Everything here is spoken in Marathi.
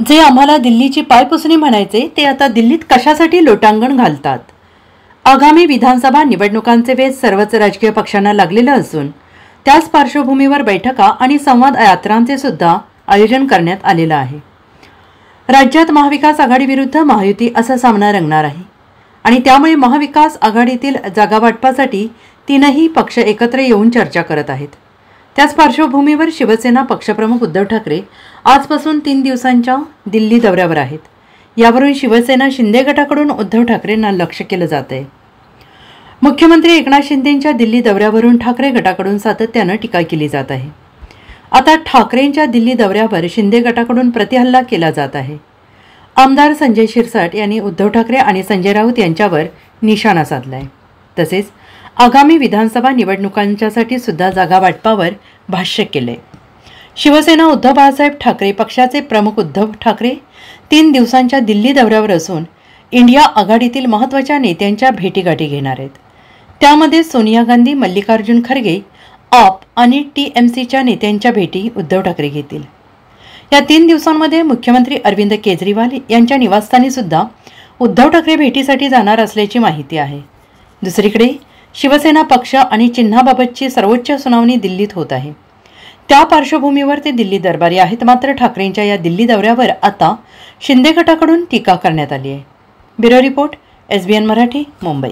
जे आम्हाला दिल्लीची पायपुसणी म्हणायचे ते आता दिल्लीत कशासाठी लोटांगण घालतात। आगामी विधानसभा निवडणुकांचे वेध सर्वच राजकीय पक्षांना लागलेले असून त्याच पार्श्वभूमीवर बैठका आणि संवाद यात्रांचे सुद्धा आयोजन करण्यात आलेले आहे। राज्यात महाविकास आघाडी विरुद्ध महायुती असा सामना रंगणार आहे आणि त्यामुळे महाविकास आघाडीतील जागा वाटपासाठी तीनही पक्ष एकत्र येऊन चर्चा करत आहेत। त्याच पार्श्वभूमीवर शिवसेना पक्षप्रमुख उद्धव ठाकरे आजपासून 3 दिवसांच्या दिल्ली दौऱ्यावर आहेत। यावरून शिवसेना शिंदे गटाकडून उद्धव ठाकरेंना लक्ष केलं जात आहे। मुख्यमंत्री एकनाथ शिंदेंच्या दिल्ली दौऱ्यावरून ठाकरे गटाकडून सातत्याने टीका केली जात आहे। आता ठाकरेंच्या दिल्ली दौऱ्यावर शिंदे गटाकडून प्रतिहल्ला केला जात आहे। आमदार संजय शिरसाट यांनी उद्धव ठाकरे आणि संजय राऊत यांच्यावर निशाणा साधलाय। तसेच आगामी विधानसभा निवडणुकांच्यासाठी सुद्धा जागा वाटपावर भाष्य केले। शिवसेना उद्धव बाळासाहेब ठाकरे पक्षाचे प्रमुख उद्धव ठाकरे 3 दिवसांच्या दिल्ली दौऱ्यावर असून इंडिया आघाडीतील महत्त्वाच्या नेत्यांच्या भेटीगाठी घेणार आहेत। त्यामध्ये सोनिया गांधी, मल्लिकार्जुन खरगे, आप आणि TMCच्या नेत्यांच्या भेटी उद्धव ठाकरे घेतील। या 3 दिवसांमध्ये मुख्यमंत्री अरविंद केजरीवाल यांच्या निवासस्थानी सुद्धा उद्धव ठाकरे भेटीसाठी जाणार असल्याची माहिती आहे। दुसरीकडे शिवसेना पक्ष आणि चिन्हाबाबतची सर्वोच्च सुनावणी दिल्लीत होत आहे। त्या पार्श्वभूमीवर ते दिल्ली दरबारी आहेत। मात्र ठाकरेंच्या या दिल्ली दौऱ्यावर आता शिंदे गटाकडून टीका करण्यात आली आहे। Bureau report, SBN Marathi, Mumbai.